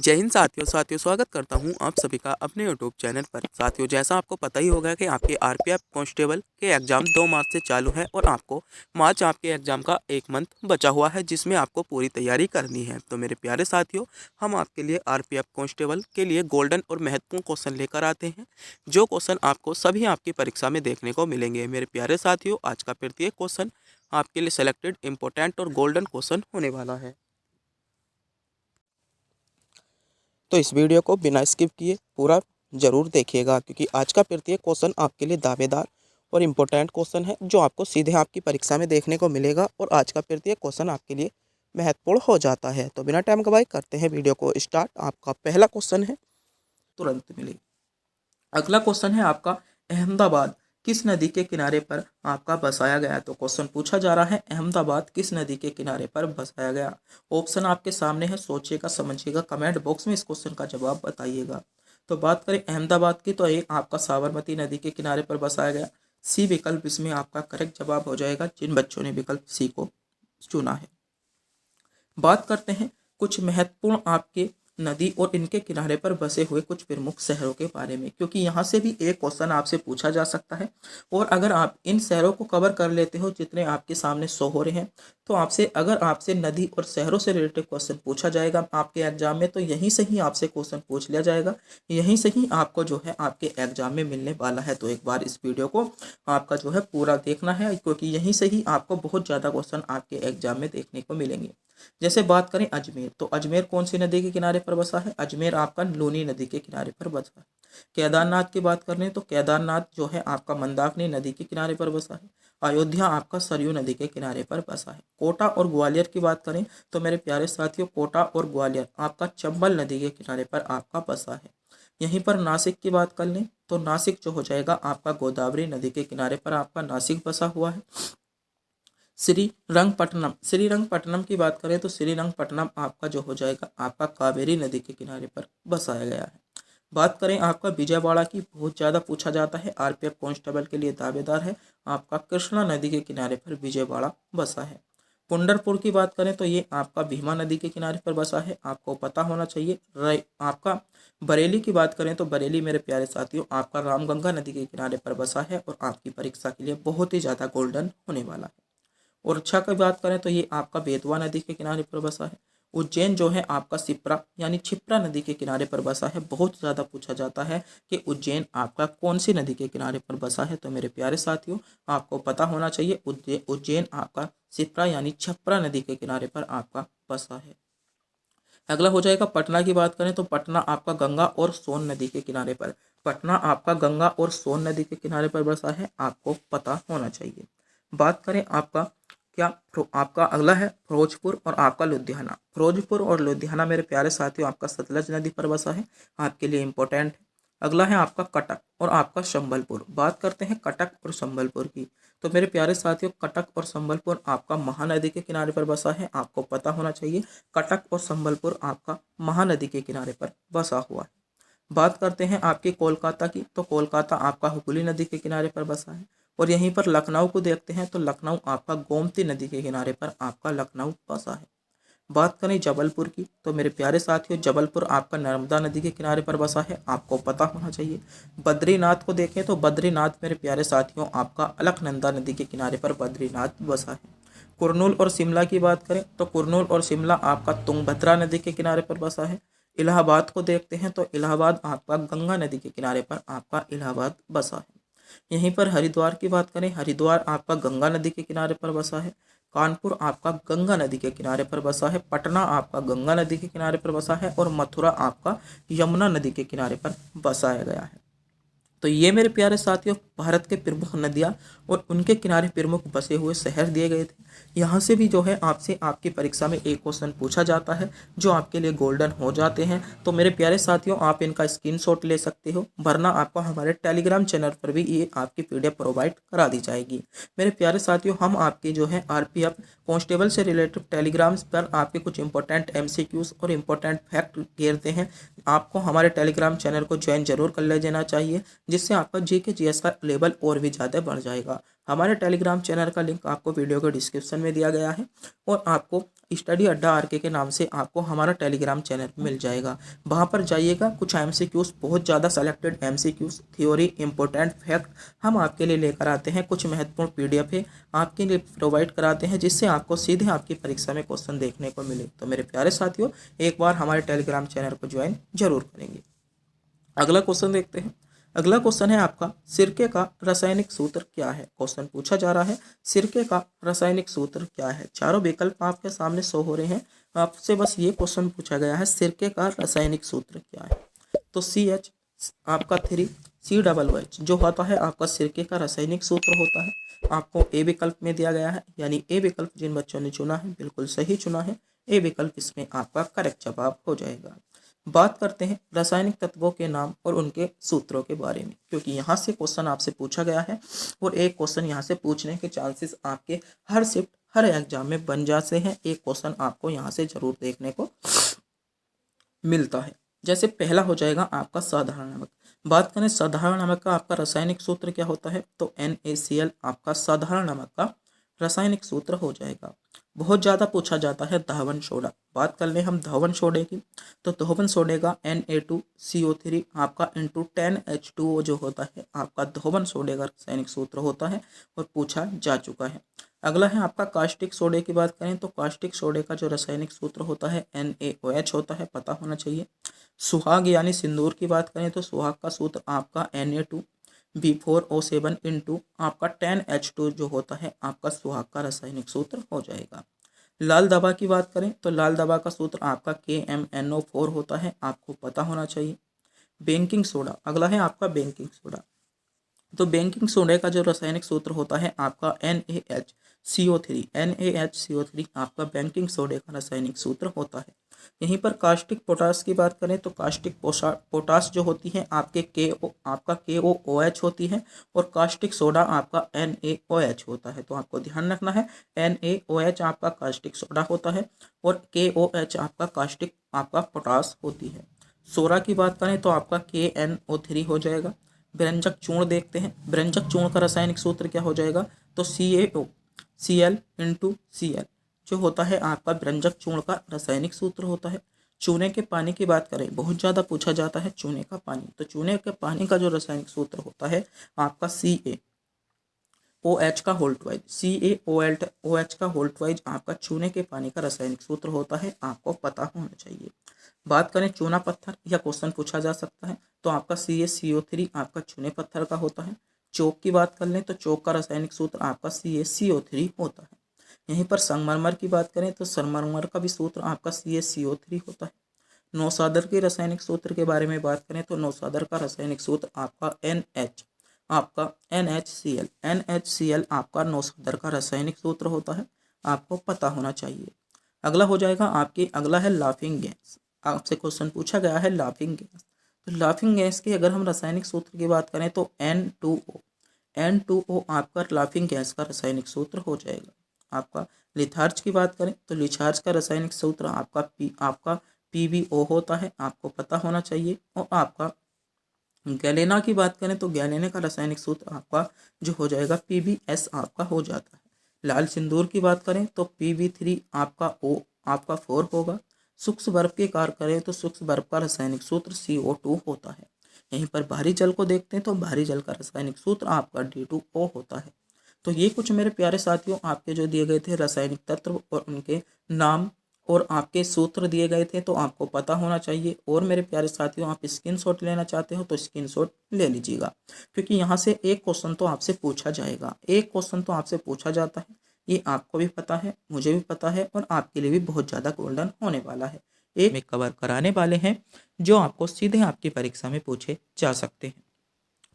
जय हिंद साथियों स्वागत करता हूं आप सभी का अपने यूट्यूब चैनल पर। साथियों, जैसा आपको पता ही होगा कि आपके आरपीएफ कांस्टेबल के एग्ज़ाम 2 मार्च से चालू है और आपको मार्च आपके एग्ज़ाम का 1 मंथ बचा हुआ है, जिसमें आपको पूरी तैयारी करनी है। तो मेरे प्यारे साथियों, हम आपके लिए आरपीएफ कांस्टेबल के लिए गोल्डन और महत्वपूर्ण क्वेश्चन लेकर आते हैं, जो क्वेश्चन आपको सभी आपकी परीक्षा में देखने को मिलेंगे। मेरे प्यारे साथियों, आज का प्रत्येक क्वेश्चन आपके लिए सेलेक्टेड, इंपॉर्टेंट और गोल्डन क्वेश्चन होने वाला है। तो इस वीडियो को बिना स्किप किए पूरा ज़रूर देखिएगा, क्योंकि आज का प्रत्येक क्वेश्चन आपके लिए दावेदार और इम्पोर्टेंट क्वेश्चन है, जो आपको सीधे आपकी परीक्षा में देखने को मिलेगा। और आज का प्रत्येक क्वेश्चन आपके लिए महत्वपूर्ण हो जाता है। तो बिना टाइम गवाए करते हैं वीडियो को स्टार्ट। आपका पहला क्वेश्चन है, तुरंत मिलेगी। अगला क्वेश्चन है आपका, अहमदाबाद किस नदी के किनारे पर आपका बसाया गया। तो क्वेश्चन पूछा जा रहा है, अहमदाबाद किस नदी के किनारे पर बसाया गया। ऑप्शन आपके सामने है, सोचिएगा समझिएगा, कमेंट बॉक्स में इस क्वेश्चन का जवाब बताइएगा। तो बात करें अहमदाबाद की, तो ये आपका साबरमती नदी के किनारे पर बसाया गया। सी विकल्प इसमें आपका करेक्ट जवाब हो जाएगा, जिन बच्चों ने विकल्प सी को चुना है। बात करते हैं कुछ महत्वपूर्ण आपके नदी और इनके किनारे पर बसे हुए कुछ प्रमुख शहरों के बारे में, क्योंकि यहाँ से भी एक क्वेश्चन आपसे पूछा जा सकता है। और अगर आप इन शहरों को कवर कर लेते हो जितने आपके सामने शो हो रहे हैं, तो आपसे नदी और शहरों से रिलेटेड क्वेश्चन पूछा जाएगा आपके एग्जाम में, तो यहीं से ही आपसे क्वेश्चन पूछ लिया जाएगा, यहीं से ही आपको जो है आपके एग्जाम में मिलने वाला है। तो एक बार इस वीडियो को आपका जो है पूरा देखना है, क्योंकि यहीं से ही आपको बहुत ज़्यादा क्वेश्चन आपके एग्जाम में देखने को मिलेंगे। जैसे बात करें अजमेर, तो अजमेर कौन सी नदी के किनारे पर बसा है। अजमेर आपका लूनी नदी के किनारे पर बसा है। केदारनाथ की बात करें तो केदारनाथ जो है आपका मंदाकिनी नदी के किनारे पर बसा है। अयोध्या आपका सरयू नदी के किनारे पर बसा है। कोटा और ग्वालियर की बात करें तो मेरे प्यारे साथियों, कोटा और ग्वालियर आपका चंबल नदी के किनारे पर आपका बसा है। यहीं पर नासिक की बात कर लें तो नासिक जो हो जाएगा आपका गोदावरी नदी के किनारे पर आपका नासिक बसा हुआ है। श्रीरंगपट्टनम की बात करें तो श्रीरंगपट्टनम आपका जो हो जाएगा आपका कावेरी नदी के किनारे पर बसाया गया है। बात करें आपका विजयवाड़ा की, बहुत ज़्यादा पूछा जाता है, आरपीएफ कांस्टेबल के लिए दावेदार है। आपका कृष्णा नदी के किनारे पर विजयवाड़ा बसा है। पुंडरपुर की बात करें तो ये आपका भीमा नदी के किनारे पर बसा है, आपको पता होना चाहिए। आपका बरेली की बात करें तो बरेली मेरे प्यारे साथियों आपका रामगंगा नदी के किनारे पर बसा है, और आपकी परीक्षा के लिए बहुत ही ज़्यादा गोल्डन होने वाला है। ओरछा की बात करें तो ये आपका बेतवा नदी के किनारे पर बसा है। उज्जैन जो है आपका सिप्रा यानी क्षिप्रा नदी के किनारे पर बसा है। बहुत ज़्यादा पूछा जाता है कि उज्जैन आपका कौन सी नदी के किनारे पर बसा है। तो मेरे प्यारे साथियों, आपको पता होना चाहिए उज्जैन आपका सिप्रा यानी छपरा नदी के किनारे पर आपका बसा है। अगला हो जाएगा पटना की बात करें तो पटना आपका गंगा और सोन नदी के किनारे पर, पटना आपका गंगा और सोन नदी के किनारे पर बसा है, आपको पता होना चाहिए। बात करें आपका आपका अगला है फिरोजपुर और आपका लुधियाना। फिरोजपुर और लुधियाना मेरे प्यारे साथियों आपका सतलज नदी पर बसा है, आपके लिए इंपॉर्टेंट है। अगला है आपका कटक और आपका संबलपुर। बात करते हैं कटक और संबलपुर की, तो मेरे प्यारे साथियों कटक और संबलपुर आपका महानदी के किनारे पर बसा है, आपको पता होना चाहिए। कटक और संबलपुर आपका महानदी के किनारे पर बसा हुआ है। बात करते हैं आपके कोलकाता की, तो कोलकाता आपका हुगली नदी के किनारे पर बसा है। और यहीं पर लखनऊ को देखते हैं तो लखनऊ आपका गोमती नदी के किनारे पर आपका लखनऊ बसा है। बात करें जबलपुर की, तो मेरे प्यारे साथियों जबलपुर आपका नर्मदा नदी के किनारे पर बसा है, आपको पता होना चाहिए। बद्रीनाथ को देखें तो बद्रीनाथ मेरे प्यारे साथियों आपका अलकनंदा नदी के किनारे पर बद्रीनाथ बसा है। कुरनूल और शिमला की बात करें तो कुरनूल और शिमला आपका तुंगभद्रा नदी के किनारे पर बसा है। इलाहाबाद को देखते हैं तो इलाहाबाद आपका गंगा नदी के किनारे पर आपका इलाहाबाद बसा है। यहीं पर हरिद्वार की बात करें, हरिद्वार आपका गंगा नदी के किनारे पर बसा है। कानपुर आपका गंगा नदी के किनारे पर बसा है। पटना आपका गंगा नदी के किनारे पर बसा है, और मथुरा आपका यमुना नदी के किनारे पर बसाया गया है। तो ये मेरे प्यारे साथियों भारत के प्रमुख नदियाँ और उनके किनारे प्रमुख बसे हुए शहर दिए गए थे। यहाँ से भी जो है आपसे आपकी परीक्षा में एक क्वेश्चन पूछा जाता है, जो आपके लिए गोल्डन हो जाते हैं। तो मेरे प्यारे साथियों आप इनका स्क्रीनशॉट ले सकते हो, वरना आपको हमारे टेलीग्राम चैनल पर भी ये आपकी PDF प्रोवाइड करा दी जाएगी। मेरे प्यारे साथियों, हम आपके जो है आरपीएफ कांस्टेबल से रिलेटेड टेलीग्राम्स पर आपके कुछ इंपॉर्टेंट MCQs और इम्पोर्टेंट फैक्ट घेरते हैं। आपको हमारे टेलीग्राम चैनल को ज्वाइन जरूर कर लेना चाहिए, जिससे आपका GK GS का लेवल और भी ज़्यादा बढ़ जाएगा। हमारे टेलीग्राम चैनल का लिंक आपको वीडियो के डिस्क्रिप्शन में दिया गया है, और आपको स्टडी अड्डा आरके के नाम से आपको हमारा टेलीग्राम चैनल मिल जाएगा। वहाँ पर जाइएगा, कुछ एमसीक्यूज, बहुत ज़्यादा selected MCQs, theory, important fact हम आपके लिए लेकर आते हैं। कुछ महत्वपूर्ण पीडीएफ है आपके लिए प्रोवाइड कराते हैं, जिससे आपको सीधे आपकी परीक्षा में क्वेश्चन देखने को मिले। तो मेरे प्यारे साथियों, एक बार हमारे टेलीग्राम चैनल को ज्वाइन जरूर करेंगे। अगला क्वेश्चन देखते हैं। अगला क्वेश्चन है आपका, सिरके का रासायनिक सूत्र क्या है। क्वेश्चन पूछा जा रहा है सिरके का रासायनिक सूत्र क्या है। चारों विकल्प आपके सामने शो हो रहे हैं। आपसे बस ये क्वेश्चन पूछा गया है, सिरके का रासायनिक सूत्र क्या है। तो CH आपका 3 COOH जो होता है आपका सिरके का रासायनिक सूत्र होता है। आपको ए विकल्प में दिया गया है, यानी ए विकल्प जिन बच्चों ने चुना है बिल्कुल सही चुना है। ए विकल्प इसमें आपका करेक्ट जवाब हो जाएगा। बात करते हैं रासायनिक तत्वों के नाम और उनके सूत्रों के बारे में, क्योंकि यहाँ से क्वेश्चन आपसे पूछा गया है और एक क्वेश्चन यहाँ से पूछने के चांसेस आपके हर शिफ्ट हर एग्जाम में बन जाते हैं। एक क्वेश्चन आपको यहाँ से जरूर देखने को मिलता है। जैसे पहला हो जाएगा आपका साधारण नमक। बात करें साधारण नमक का आपका रासायनिक सूत्र क्या होता है, तो NaCl आपका साधारण नमक का रासायनिक सूत्र हो जाएगा। बहुत ज़्यादा पूछा जाता है धावन सोडा। बात कर लें हम धावन सोडे की, तो धावन सोडे का Na2CO3 आपका इंटू 10H2O जो होता है आपका धावन सोडे का रासायनिक सूत्र होता है और पूछा जा चुका है। अगला है आपका कास्टिक सोडे की बात करें, तो कास्टिक सोडे का जो रासायनिक सूत्र होता है NaOH होता है, पता होना चाहिए। सुहाग यानी सिंदूर की बात करें, तो सुहाग का सूत्र आपका Na2B4O7 इंटू आपका 10H2 जो होता है आपका सुहाग का रासायनिक सूत्र हो जाएगा। लाल दवा की बात करें, तो लाल दवा का सूत्र आपका KMNO4 होता है, आपको पता होना चाहिए। बेकिंग सोडा, अगला है आपका बेकिंग सोडा। तो बेकिंग सोडा का जो रासायनिक सूत्र होता है आपका NaHCO3 आपका बेकिंग सोडे का रासायनिक सूत्र होता है। यहीं पर कास्टिक पोटास की बात करें, तो कास्टिक पोटास जो होती है आपके KOOH होती है और कास्टिक सोडा आपका NaOH होता है। तो आपको ध्यान रखना है, NaOH आपका कास्टिक सोडा होता है और KOH आपका कास्टिक आपका पोटास होती है। सोडा की बात करें तो आपका KNO3 हो जाएगा। व्यंजक चूर्ण देखते हैं, व्यंजक चूर्ण का रासायनिक सूत्र क्या हो जाएगा, तो CaOCl इंटू Cl जो होता है आपका व्यंजक चूर्ण का रासायनिक सूत्र होता है। चूने के पानी की बात करें, बहुत ज़्यादा पूछा जाता है चूने का पानी, तो चूने के पानी का जो रासायनिक सूत्र होता है आपका CaOH का होल ट्वाइज, CaOH का होल ट्वाइज आपका चूने के पानी का रासायनिक सूत्र होता है, आपको पता होना चाहिए। बात करें चूना पत्थर, या क्वेश्चन पूछा जा सकता है, तो आपका CaCO3 आपका चूने पत्थर का होता है। चौक की बात कर लें, तो चौक का रासायनिक सूत्र आपका CaCO3 होता है। यहीं पर संगमरमर की बात करें, तो संगमरमर का भी सूत्र आपका CaCO3 होता है। नौसादर के रासायनिक सूत्र के बारे में बात करें, तो नौसादर का रासायनिक सूत्र आपका NaCl आपका नौसादर का रासायनिक सूत्र होता है, आपको पता होना चाहिए। अगला हो जाएगा आपकी, अगला है लाफिंग गैस। आपसे क्वेश्चन पूछा गया है लाफिंग गैस, तो लाफिंग गैस की अगर हम रासायनिक सूत्र की बात करें तो N2O आपका लाफिंग गैस का रासायनिक सूत्र हो जाएगा। आपका लिथार्ज की बात करें, तो लिथार्ज का रासायनिक सूत्र आपका PbO होता है, आपको पता होना चाहिए। और आपका गैलेना की बात करें, तो गैलेना का रासायनिक सूत्र आपका जो हो जाएगा PbS आपका हो जाता है। लाल सिंदूर की बात करें, तो Pb3 आपका O आपका 4 होगा। सूक्ष्म बर्फ की कार करें, तो सूक्ष्म बर्फ का रासायनिक सूत्र CO2 होता है। यहीं पर भारी जल को देखते हैं, तो भारी जल का रासायनिक सूत्र आपका D2O होता है। तो ये कुछ मेरे प्यारे साथियों आपके जो दिए गए थे रासायनिक तत्व और उनके नाम और आपके सूत्र दिए गए थे, तो आपको पता होना चाहिए। और मेरे प्यारे साथियों, आप स्क्रीनशॉट लेना चाहते हो तो स्क्रीनशॉट ले लीजिएगा, क्योंकि यहाँ से एक क्वेश्चन तो आपसे पूछा जाएगा, एक क्वेश्चन तो आपसे पूछा जाता है। ये आपको भी पता है, मुझे भी पता है, और आपके लिए भी बहुत ज़्यादा गोल्डन होने वाला है। एक में कवर कराने वाले हैं जो आपको सीधे आपकी परीक्षा में पूछे जा सकते हैं।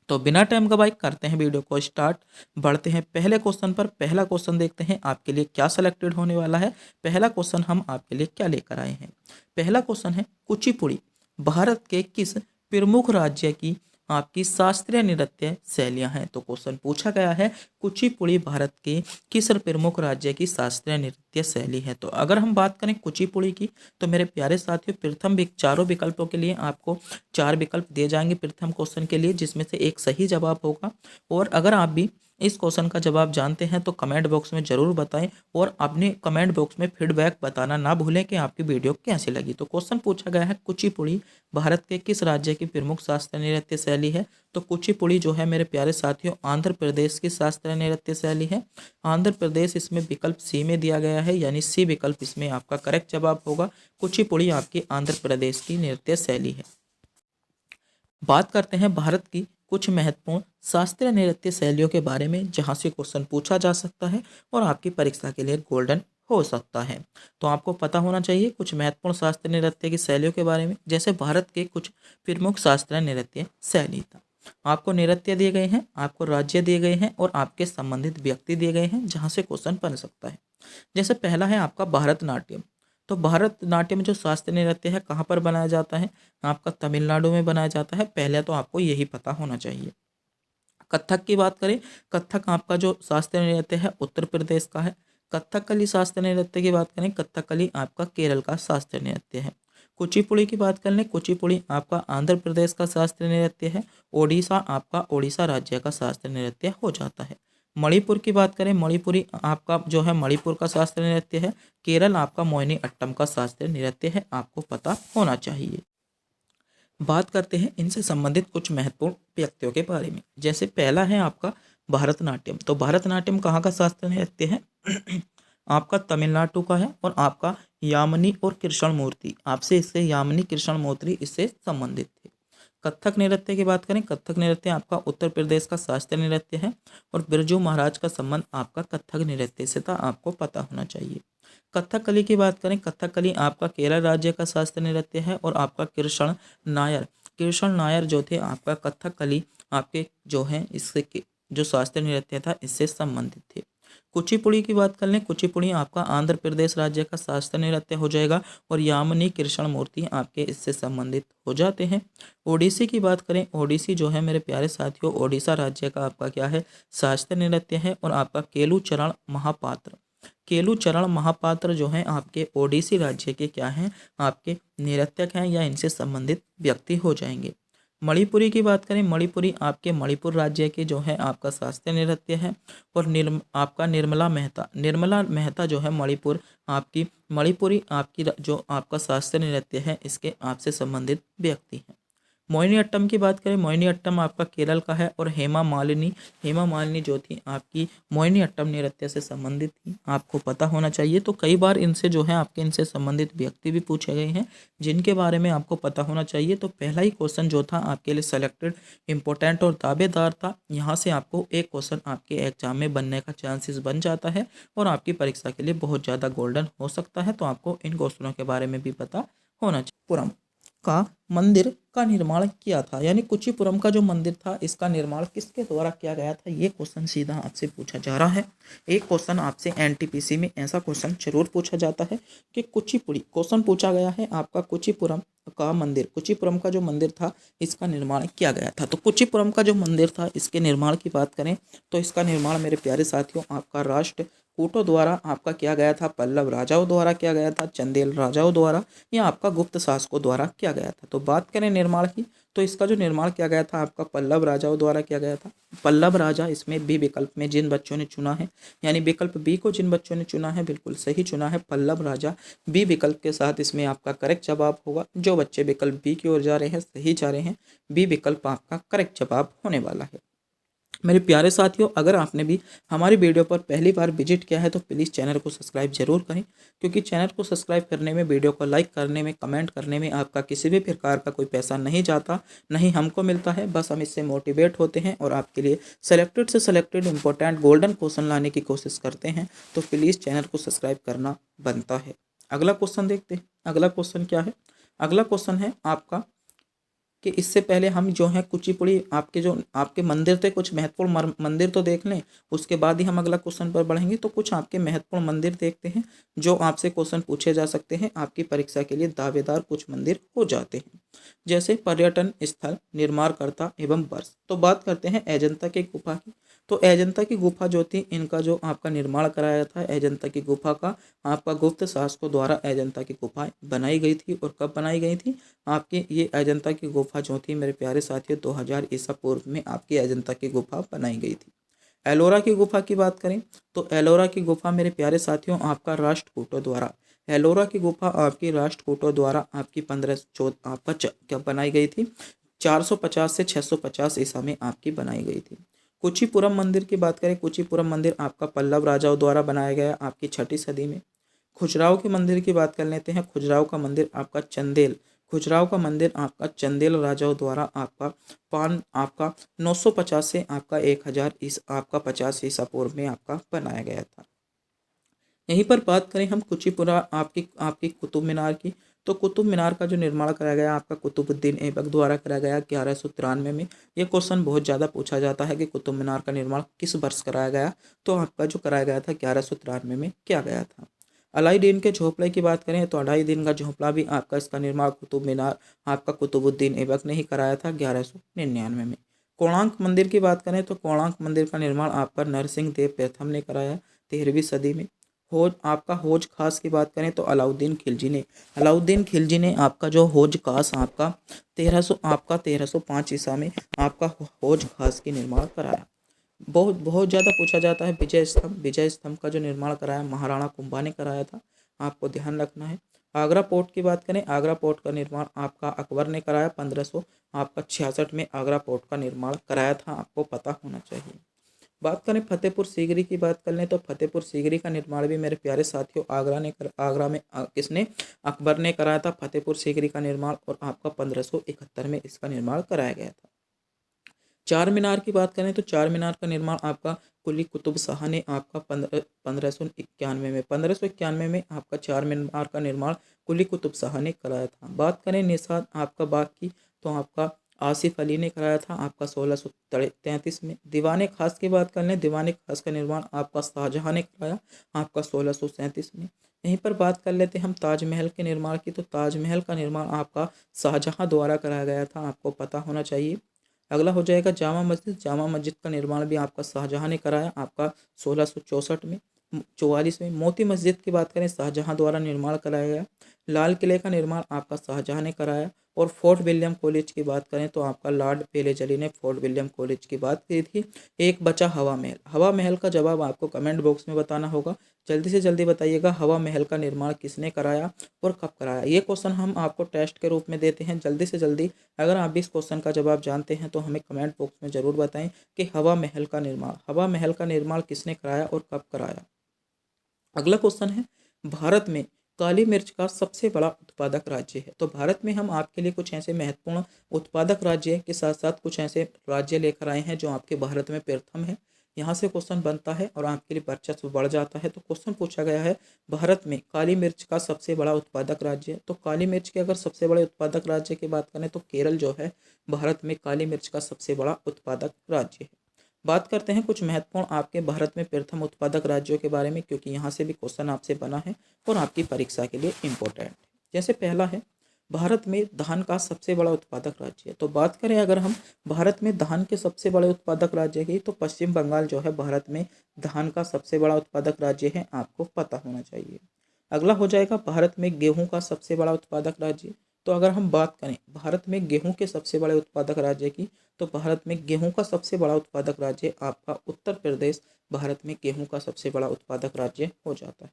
तो बिना टाइम गवाए करते हैं वीडियो को स्टार्ट, बढ़ते हैं पहले क्वेश्चन पर। पहला क्वेश्चन देखते हैं आपके लिए क्या सेलेक्टेड होने वाला है। पहला क्वेश्चन हम आपके लिए क्या लेकर आए हैं। पहला क्वेश्चन है, कुचिपुड़ी भारत के किस प्रमुख राज्य की आपकी शास्त्रीय नृत्य शैलियां हैं। तो क्वेश्चन पूछा गया है, कुचिपुड़ी भारत के किस प्रमुख राज्य की शास्त्रीय नृत्य शैली है। तो अगर हम बात करें कुचिपुड़ी की, तो मेरे प्यारे साथियों प्रथम चारों विकल्पों के लिए आपको 4 विकल्प दिए जाएंगे प्रथम क्वेश्चन के लिए, जिसमें से एक सही जवाब होगा। और अगर आप भी इस क्वेश्चन का जवाब जानते हैं तो कमेंट बॉक्स में ज़रूर बताएं और अपने कमेंट बॉक्स में फीडबैक बताना ना भूलें कि आपकी वीडियो कैसी लगी। तो क्वेश्चन पूछा गया है कुचिपुड़ी भारत के किस राज्य की प्रमुख शास्त्रीय नृत्य शैली है। तो कुचिपुड़ी जो है मेरे प्यारे साथियों आंध्र प्रदेश की शास्त्रीय नृत्य शैली है। आंध्र प्रदेश इसमें विकल्प सी में दिया गया है, यानी सी विकल्प इसमें आपका करेक्ट जवाब होगा। कुचिपुड़ी आपकी आंध्र प्रदेश की नृत्य शैली है। बात करते हैं भारत की कुछ महत्वपूर्ण शास्त्रीय नृत्य शैलियों के बारे में, जहां से क्वेश्चन पूछा जा सकता है और आपकी परीक्षा के लिए गोल्डन हो सकता है। तो आपको पता होना चाहिए कुछ महत्वपूर्ण शास्त्रीय नृत्य की शैलियों के बारे में। जैसे भारत के कुछ प्रमुख शास्त्रीय नृत्य शैली था। आपको नृत्य दिए गए हैं, आपको राज्य दिए गए हैं और आपके संबंधित व्यक्ति दिए गए हैं, जहां से क्वेश्चन बन सकता है। जैसे पहला है आपका भरतनाट्यम। तो भरतनाट्यम जो शास्त्रीय नृत्य है कहाँ पर बनाया जाता है, आपका तमिलनाडु में बनाया जाता है। पहले तो आपको यही पता होना चाहिए। कथक की बात करें, कथक आपका जो शास्त्रीय नृत्य है उत्तर प्रदेश का है। कथकली शास्त्रीय नृत्य की बात करें, कथकली आपका केरल का शास्त्रीय नृत्य है। कुचिपुड़ी की बात कर लें, कुचिपुड़ी आपका आंध्र प्रदेश का शास्त्रीय नृत्य है। ओडिशा आपका ओडिशा राज्य का शास्त्रीय नृत्य हो जाता है। मणिपुर की बात करें, मणिपुरी आपका जो है मणिपुर का शास्त्रीय नृत्य है। केरल आपका मोहिनी अट्टम का शास्त्रीय नृत्य है, आपको पता होना चाहिए। बात करते हैं इनसे संबंधित कुछ महत्वपूर्ण व्यक्तियों के बारे में। जैसे पहला है आपका भरतनाट्यम। तो भरतनाट्यम कहाँ का शास्त्रीय नृत्य है आपका तमिलनाडु का है। और आपका यामिनी और कृष्ण मूर्ति, आपसे इससे यामिनी कृष्ण मूर्ति इससे संबंधित थे। कथक नृत्य की बात करें, कथक नृत्य आपका उत्तर प्रदेश का शास्त्रीय नृत्य है। और बिरजू महाराज का संबंध आपका कथक नृत्य से था, आपको पता होना चाहिए। कथकली की बात करें, कथकली आपका केरल राज्य का शास्त्रीय नृत्य है। और आपका कृष्ण नायर जो थे आपका कथकली आपके जो है इससे जो शास्त्रीय नृत्य था इससे संबंधित थे। कुचिपुड़ी की बात कर लें, कुचिपुड़ी आपका आंध्र प्रदेश राज्य का शास्त्रीय नृत्य हो जाएगा। और यामिनी कृष्ण मूर्ति आपके इससे संबंधित हो जाते हैं। ओडिसी की बात करें, ओडिसी जो है मेरे प्यारे साथियों ओडिशा राज्य का आपका क्या है शास्त्रीय नृत्य है। और आपका केलू चरण महापात्र जो है आपके ओडिसी राज्य के क्या हैं आपके नृत्यक हैं या इनसे संबंधित व्यक्ति हो जाएंगे। मणिपुरी की बात करें, मणिपुरी आपके मणिपुर राज्य के जो है आपका शास्त्रीय नृत्य है। और आपका निर्मला मेहता जो है मणिपुरी आपकी जो आपका शास्त्रीय नृत्य है इसके आपसे संबंधित व्यक्ति हैं। मोहिनी अट्टम की बात करें, मोहिनी अट्टम आपका केरल का है। और हेमा मालिनी जो थी आपकी मोहिनी अट्टम नृत्य से संबंधित थी, आपको पता होना चाहिए। तो कई बार इनसे जो है आपके इनसे संबंधित व्यक्ति भी पूछे गए हैं जिनके बारे में आपको पता होना चाहिए। तो पहला ही क्वेश्चन जो था आपके लिए सेलेक्टेड इंपॉर्टेंट और दावेदार था। यहाँ से आपको एक क्वेश्चन आपके एग्जाम में बनने का चांसेस बन जाता है और आपकी परीक्षा के लिए बहुत ज़्यादा गोल्डन हो सकता है। तो आपको इन क्वेश्चनों के बारे में भी पता होना चाहिए। पुरम का मंदिर का निर्माण किया था, यानी कुचिपुरम का जो मंदिर था इसका निर्माण किसके द्वारा किया गया था, ये क्वेश्चन सीधा आपसे पूछा जा रहा है। एक क्वेश्चन आपसे एनटीपीसी में ऐसा क्वेश्चन जरूर पूछा जाता है कि कुचिपुड़ी क्वेश्चन पूछा गया है आपका कुचिपुरम का मंदिर, कुचिपुरम का जो मंदिर था इसका निर्माण किया गया था। तो कुचिपुरम का जो मंदिर था इसके निर्माण की बात करें तो इसका निर्माण मेरे प्यारे साथियों आपका राष्ट्रकूटों द्वारा आपका किया गया था, पल्लव राजाओं द्वारा किया गया था, चंदेल राजाओं द्वारा या आपका गुप्त शासकों द्वारा किया गया था। तो बात करें निर्माण की तो इसका जो निर्माण किया गया था आपका पल्लव राजाओं द्वारा किया गया था। पल्लव राजा इसमें बी विकल्प में जिन बच्चों ने चुना है, यानी विकल्प बी को जिन बच्चों ने चुना है बिल्कुल सही चुना है, पल्लव राजा बी विकल्प के साथ इसमें आपका करेक्ट जवाब होगा। जो बच्चे विकल्प बी की ओर जा रहे हैं सही जा रहे हैं, बी विकल्प आपका करेक्ट जवाब होने वाला है। मेरे प्यारे साथियों अगर आपने भी हमारी वीडियो पर पहली बार विजिट किया है तो प्लीज़ चैनल को सब्सक्राइब जरूर करें, क्योंकि चैनल को सब्सक्राइब करने में, वीडियो को लाइक करने में, कमेंट करने में आपका किसी भी प्रकार का कोई पैसा नहीं जाता, नहीं हमको मिलता है। बस हम इससे मोटिवेट होते हैं और आपके लिए सेलेक्टेड से सेलेक्टेड इंपॉर्टेंट गोल्डन क्वेश्चन लाने की कोशिश करते हैं। तो प्लीज़ चैनल को सब्सक्राइब करना बनता है। अगला क्वेश्चन देखते हैं। अगला क्वेश्चन क्या है, अगला क्वेश्चन है आपका कि इससे पहले हम जो है कुचिपुड़ी आपके मंदिर थे, कुछ महत्वपूर्ण मंदिर तो देख लें, उसके बाद ही हम अगला क्वेश्चन पर बढ़ेंगे। तो कुछ आपके महत्वपूर्ण मंदिर देखते हैं जो आपसे क्वेश्चन पूछे जा सकते हैं, आपकी परीक्षा के लिए दावेदार कुछ मंदिर हो जाते हैं। जैसे पर्यटन स्थल, निर्माणकर्ता एवं वर्ष। तो बात करते हैं अजंता की गुफा की। तो अजंता की गुफा जो थी इनका जो आपका निर्माण कराया था अजंता की गुफा का आपका गुप्त शासकों द्वारा अजंता की गुफा बनाई गई थी। और कब बनाई गई थी आपकी ये अजंता की गुफा जो थी मेरे प्यारे साथियों 2000 ईसा पूर्व में आपकी अजंता की गुफा बनाई गई थी। एलोरा की गुफा की बात करें तो एलोरा की गुफा मेरे प्यारे साथियों आपका राष्ट्रकूटों द्वारा, एलोरा की गुफा आपकी राष्ट्रकूटों द्वारा आपकी 1514 आपका क्या बनाई गई थी, 450 से 650 ईसा में आपकी बनाई गई थी। कुचीपुरम मंदिर की बात करें, कुचीपुरम मंदिर आपका पल्लव राजाओं द्वारा बनाया गया आपकी 6ठी सदी में। खजुराहो के मंदिर की बात कर लेते हैं, खजुराहो का मंदिर आपका चंदेल, खजुराहो का मंदिर आपका चंदेल राजाओं द्वारा आपका 950 से आपका 1000 आपका 50 ईसा पूर्व में आपका बनाया गया था। यहीं पर बात करें हम कुचीपुरा आपकी आपकी कुतुब मीनार की, तो कुतुब मीनार का जो निर्माण कराया गया आपका कुतुबुद्दीन ऐबक द्वारा कराया गया 1193 में। ये क्वेश्चन बहुत ज़्यादा पूछा जाता है कि कुतुब मीनार का निर्माण किस वर्ष कराया गया, तो आपका जो कराया गया था 1193 में किया गया था। अलाउद्दीन के झोंपड़े की बात करें तो अलाउद्दीन का झोंपड़ा भी आपका इसका निर्माण कुतुब मीनार आपका कुतुबुद्दीन ऐबक ने ही कराया था 1199 में। कोणार्क मंदिर की बात करें तो कोणार्क मंदिर का निर्माण आपका नरसिंह देव प्रथम ने कराया 13वीं सदी में। हौज खास की बात करें तो अलाउद्दीन खिलजी ने आपका जो हौज खास आपका 1305 ईसा में आपका हौज खास की निर्माण कराया। बहुत बहुत ज़्यादा पूछा जाता है विजय स्तंभ का जो निर्माण कराया महाराणा कुंभा ने कराया था, आपको ध्यान रखना है। आगरा पोर्ट की बात करें, आगरा पोर्ट का निर्माण आपका अकबर ने कराया 1566 में आगरा पोर्ट का निर्माण कराया था, आपको पता होना चाहिए। बात करें फतेहपुर सीकरी की बात कर लें तो फतेहपुर सीकरी का निर्माण भी मेरे प्यारे साथियों आगरा में किसने, अकबर ने कराया था फतेहपुर सीकरी का निर्माण, और आपका 1571 में इसका निर्माण कराया गया था। चार मीनार की बात करें तो चार मीनार का निर्माण आपका कुली कुतुब शाह ने आपका 1591 में आपका चार मीनार का निर्माण कुली कुतुब शाह ने कराया था। बात करें निशाद आपका बाग की तो आपका आसिफ अली ने कराया था आपका 1633 में। दीवाने खास की बात कर लें, दीवाने खास का निर्माण आपका शाहजहां ने कराया आपका 1637 में। यहीं पर बात कर लेते हैं हम ताजमहल के निर्माण की, तो ताजमहल का निर्माण आपका शाहजहां द्वारा कराया गया था, आपको पता होना चाहिए। अगला हो जाएगा जामा मस्जिद, जामा मस्जिद का निर्माण भी आपका शाहजहां ने कराया आपका 1664 में 44 में। मोती मस्जिद की बात करें शाहजहां द्वारा निर्माण कराया गया। लाल किले का निर्माण आपका शाहजहां ने कराया। और फोर्ट विलियम कॉलेज की बात करें तो आपका लॉर्ड वेलेजली ने फोर्ट विलियम कॉलेज की बात की थी। एक बचा हवा महल, हवा महल का जवाब आपको कमेंट बॉक्स में बताना होगा, जल्दी से जल्दी बताइएगा हवा महल का निर्माण किसने कराया और कब कराया। ये क्वेश्चन हम आपको टेस्ट के रूप में देते हैं, जल्दी से जल्दी अगर आप इस क्वेश्चन का जवाब जानते हैं तो हमें कमेंट बॉक्स में ज़रूर बताएं कि हवा महल का निर्माण किसने कराया और कब कराया। अगला क्वेश्चन है, भारत में काली मिर्च का सबसे बड़ा उत्पादक राज्य है। तो भारत में हम आपके लिए कुछ ऐसे महत्वपूर्ण उत्पादक राज्य के साथ साथ कुछ ऐसे राज्य लेकर आए हैं जो आपके भारत में प्रथम है। यहाँ से क्वेश्चन बनता है और आपके लिए वर्चस्व बढ़ जाता है। तो क्वेश्चन पूछा गया है भारत में काली मिर्च का सबसे बड़ा उत्पादक राज्य है। तो काली मिर्च के अगर सबसे बड़े उत्पादक राज्य की बात करें तो केरल जो है भारत में काली मिर्च का सबसे बड़ा उत्पादक राज्य है। बात करते हैं कुछ महत्वपूर्ण आपके भारत में प्रथम उत्पादक राज्यों के बारे में, क्योंकि यहाँ से भी क्वेश्चन आपसे बना है और आपकी परीक्षा के लिए इम्पोर्टेंट है। जैसे पहला है भारत में धान का सबसे बड़ा उत्पादक राज्य है। तो बात करें अगर हम भारत में धान के सबसे बड़े उत्पादक राज्य की, तो पश्चिम बंगाल जो है भारत में धान का सबसे बड़ा उत्पादक राज्य है, आपको पता होना चाहिए। अगला हो जाएगा भारत में गेहूं का सबसे बड़ा उत्पादक राज्य। तो अगर हम बात करें भारत में गेहूं के सबसे बड़े उत्पादक राज्य की, तो भारत में गेहूं का सबसे बड़ा उत्पादक राज्य आपका उत्तर प्रदेश भारत में गेहूं का सबसे बड़ा उत्पादक राज्य हो जाता है।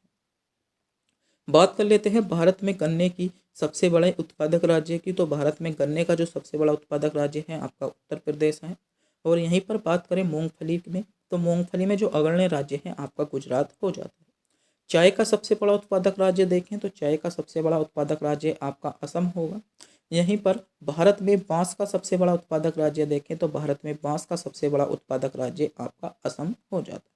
बात कर लेते हैं भारत में गन्ने की सबसे बड़े उत्पादक राज्य की, तो भारत में गन्ने का जो सबसे बड़ा उत्पादक राज्य है आपका उत्तर प्रदेश है। और यहीं पर बात करें मूंगफली में, तो मूंगफली में जो अग्रणी राज्य है आपका गुजरात हो जाता है। चाय का सबसे बड़ा उत्पादक राज्य देखें तो चाय का सबसे बड़ा उत्पादक राज्य आपका असम होगा। यहीं पर भारत में बांस का सबसे बड़ा उत्पादक राज्य देखें तो भारत में बांस का सबसे बड़ा उत्पादक राज्य आपका असम हो जाता है।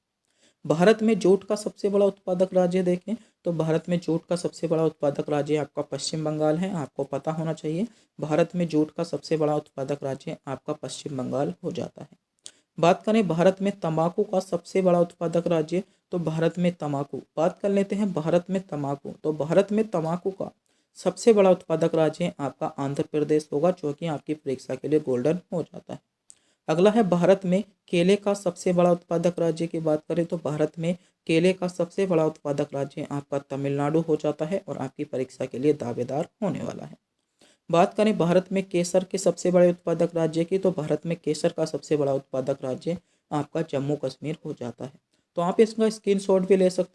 भारत में जूट का सबसे बड़ा उत्पादक राज्य देखें तो भारत में जूट का सबसे बड़ा उत्पादक राज्य आपका पश्चिम बंगाल है, आपको पता होना चाहिए। भारत में जूट का सबसे बड़ा उत्पादक राज्य आपका पश्चिम बंगाल हो जाता है। बात करें भारत में तंबाकू का सबसे बड़ा उत्पादक राज्य, तो भारत में तंबाकू बात कर लेते हैं भारत में तंबाकू, तो भारत में तंबाकू का सबसे बड़ा उत्पादक राज्य आपका आंध्र प्रदेश होगा, जो कि आपकी परीक्षा के लिए गोल्डन हो जाता है। अगला है भारत में केले का सबसे बड़ा उत्पादक राज्य की बात करें तो भारत में केले का सबसे बड़ा उत्पादक राज्य आपका तमिलनाडु हो जाता है और आपकी परीक्षा के लिए दावेदार होने वाला है। बात करें भारत में केसर के सबसे बड़े उत्पादक राज्य की, तो भारत में केसर का सबसे बड़ा उत्पादक राज्य आपका जम्मू कश्मीर हो जाता है। तो आप इसका स्क्रीनशॉट भी ले सकते